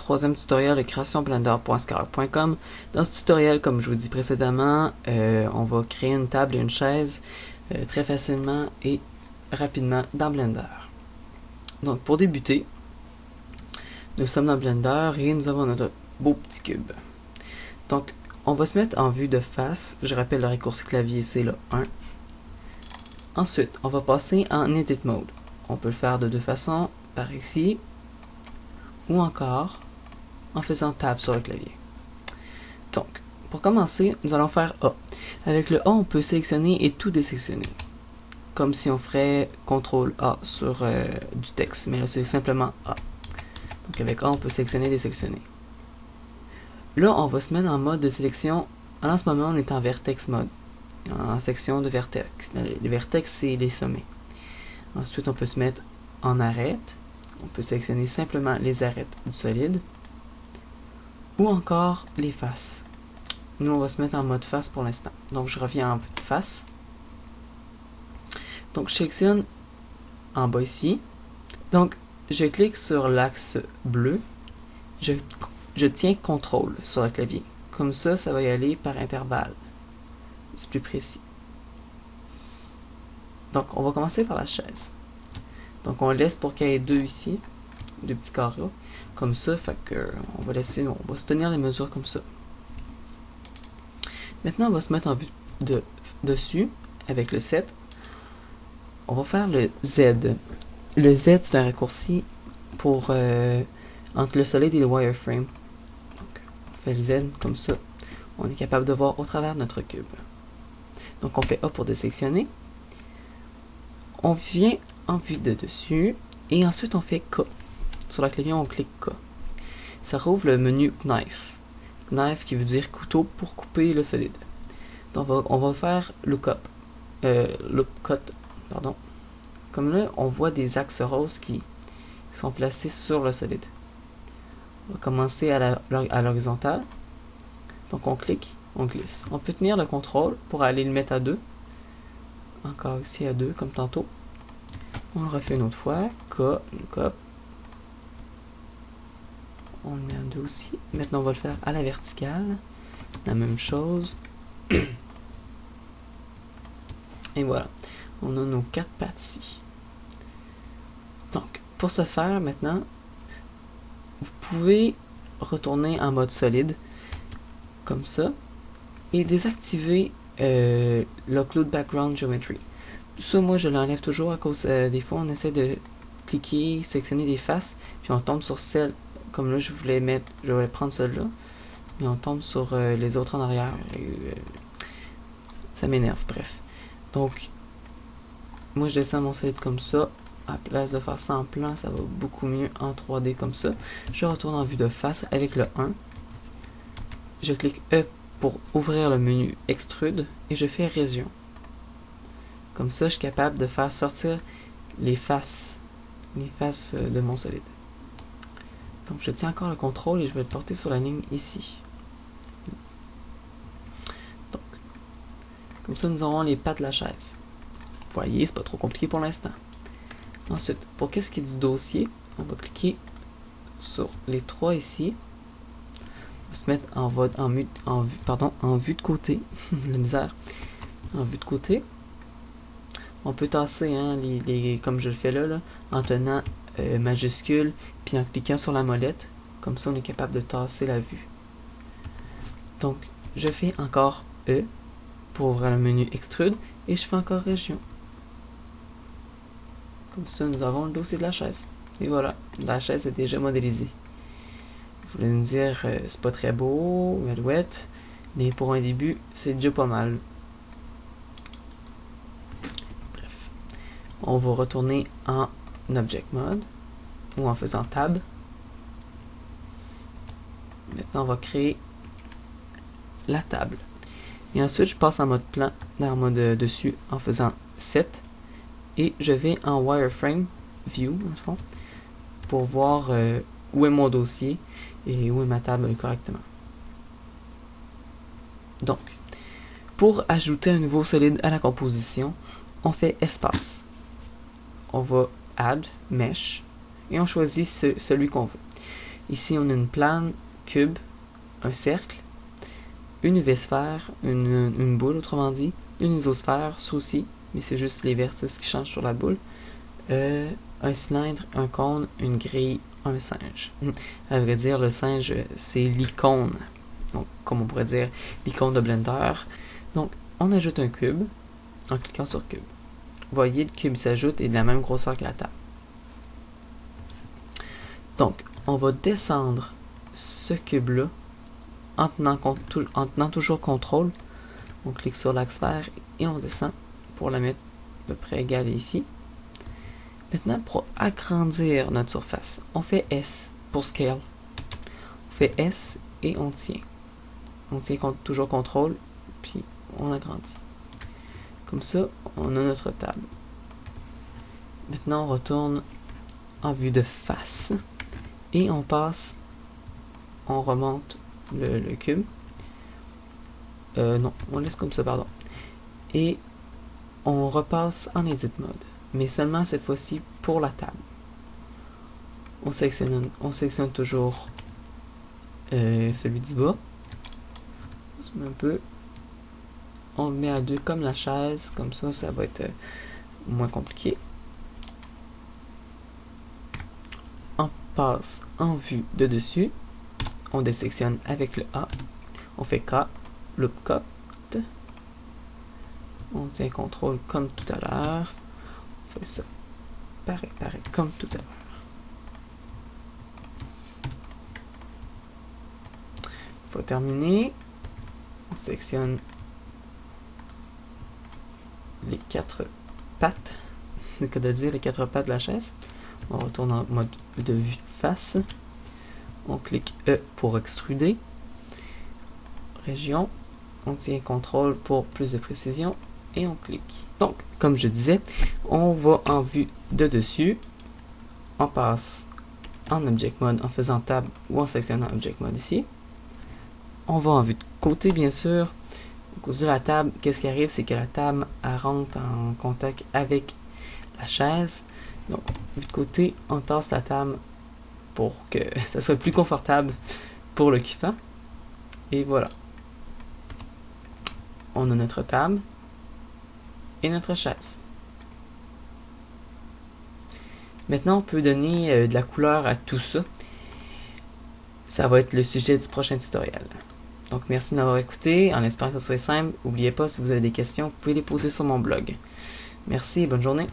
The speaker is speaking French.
troisième tutoriel de création blender.scholar.com. Dans ce tutoriel, comme je vous dis précédemment, on va créer une table et une chaise très facilement et rapidement dans Blender. Donc pour débuter, nous sommes dans Blender et nous avons notre beau petit cube. Donc on va se mettre en vue de face. Je rappelle le raccourci clavier, c'est le 1. Ensuite, on va passer en Edit Mode. On peut le faire de deux façons, par ici, ou encore en faisant Tab sur le clavier. Donc, pour commencer, nous allons faire A. Avec le A, on peut sélectionner et tout désélectionner. Comme si on ferait CTRL A sur du texte, mais là c'est simplement A. Donc avec A, on peut sélectionner et désélectionner. Là, on va se mettre en mode de sélection. En ce moment, on est en Vertex mode, en section de Vertex. Les Vertex, c'est les sommets. Ensuite, on peut se mettre en arête. On peut sélectionner simplement les arêtes du solide. Ou encore les faces. Nous, on va se mettre en mode face pour l'instant. Donc, je reviens en vue de face. Donc, je sélectionne en bas ici. Donc, je clique sur l'axe bleu. Je tiens CTRL sur le clavier. Comme ça, ça va y aller par intervalle. C'est plus précis. Donc, on va commencer par la chaise. Donc, on laisse pour qu'il y ait deux ici. Deux petits carrés. Comme ça, fait que on va se tenir les mesures comme ça. Maintenant, on va se mettre en vue dessus avec le 7. On va faire le Z. Le Z, c'est un raccourci pour entre le solide et le wireframe. Donc, on fait le Z comme ça. On est capable de voir au travers de notre cube. Donc, on fait A pour désélectionner. On vient en vue de dessus. Et ensuite, on fait K. Sur le clavier, on clique K. Ça rouvre le menu Knife. Knife qui veut dire couteau pour couper le solide. Donc, on va faire Look Cut. Pardon. Comme là, on voit des axes roses qui sont placés sur le solide. On va commencer à l'horizontale. Donc on clique, on glisse. On peut tenir le contrôle pour aller le mettre à 2. Encore ici à 2, comme tantôt. On le refait une autre fois. Look up. On le met à 2 aussi. Maintenant, on va le faire à la verticale. La même chose. Et voilà. On a nos 4 pattes ici. Donc, pour ce faire, maintenant, vous pouvez retourner en mode solide, comme ça, et désactiver l'Occlude Background Geometry. Ça, moi, je l'enlève toujours à cause des fois, on essaie de cliquer, sélectionner des faces, puis on tombe sur celle, comme là, je voulais prendre celle-là, mais on tombe sur les autres en arrière. Ça m'énerve, bref. Donc, moi, je descends mon solide comme ça. À place de faire ça en plan, ça va beaucoup mieux en 3D comme ça. Je retourne en vue de face avec le 1. Je clique E pour ouvrir le menu Extrude et je fais Région. Comme ça, je suis capable de faire sortir les faces de mon solide. Donc, je tiens encore le contrôle et je vais le porter sur la ligne ici. Donc, comme ça, nous aurons les pattes de la chaise. Vous voyez, c'est pas trop compliqué pour l'instant. Ensuite, pour qu'est-ce qui est du dossier, on va cliquer sur les 3 ici. On va se mettre en vue de côté. La misère. En vue de côté. On peut tasser, hein, comme je le fais là, en tenant majuscule, puis en cliquant sur la molette. Comme ça, on est capable de tasser la vue. Donc, je fais encore E pour ouvrir le menu Extrude et je fais encore Région. Comme ça, nous avons le dossier de la chaise. Et voilà, la chaise est déjà modélisée. Vous voulez me dire, c'est pas très beau, alouette, mais pour un début, c'est déjà pas mal. Bref. On va retourner en Object Mode, ou en faisant Tab. Maintenant, on va créer la table. Et ensuite, je passe en mode plan, en mode dessus, en faisant Set. Et je vais en Wireframe View, dans le fond, pour voir où est mon dossier et où est ma table correctement. Donc, pour ajouter un nouveau solide à la composition, on fait espace. On va Add, Mesh, et on choisit celui qu'on veut. Ici, on a une plane, cube, un cercle, une UV-sphère, une boule, autrement dit, une isosphère, ça aussi, mais c'est juste les vertices qui changent sur la boule, un cylindre, un cône, une grille, un singe. À vrai dire, le singe, c'est l'icône, donc, comme on pourrait dire, l'icône de Blender. Donc, on ajoute un cube en cliquant sur cube. Vous voyez, le cube s'ajoute et est de la même grosseur que la table. Donc, on va descendre ce cube-là en tenant toujours CTRL. On clique sur l'axe vert et on descend pour la mettre à peu près égale ici. Maintenant, pour agrandir notre surface, on fait S pour Scale. On fait S et on tient. On tient toujours CTRL, puis on agrandit. Comme ça, on a notre table. Maintenant, on retourne en vue de face et on remonte le cube. Non, on laisse comme ça, pardon. Et on repasse en Edit Mode, mais seulement cette fois-ci pour la table. On sélectionne toujours celui du bas. Un peu. On le met à 2 comme la chaise, comme ça va être moins compliqué. On passe en vue de dessus. On désélectionne avec le A. On fait K, loop cut. On tient CTRL comme tout à l'heure. On fait ça. Pareil, comme tout à l'heure. Faut terminer. On sélectionne les 4 pattes. C'est le cas de dire les 4 pattes de la chaise. On retourne en mode de vue de face. On clique E pour extruder. Région. On tient CTRL pour plus de précision. Et on clique. Donc, comme je disais, on va en vue de dessus. On passe en Object Mode en faisant Tab ou en sélectionnant Object Mode ici. On va en vue de côté, bien sûr. À cause de la table, qu'est-ce qui arrive, c'est que la table elle rentre en contact avec la chaise. Donc, vue de côté, on tasse la table pour que ça soit plus confortable pour l'occupant. Et voilà. On a notre table et notre chaise. Maintenant, on peut donner de la couleur à tout ça. Ça va être le sujet du prochain tutoriel. Donc, merci de m'avoir écouté. En espérant que ça soit simple, n'oubliez pas, si vous avez des questions, vous pouvez les poser sur mon blog. Merci et bonne journée.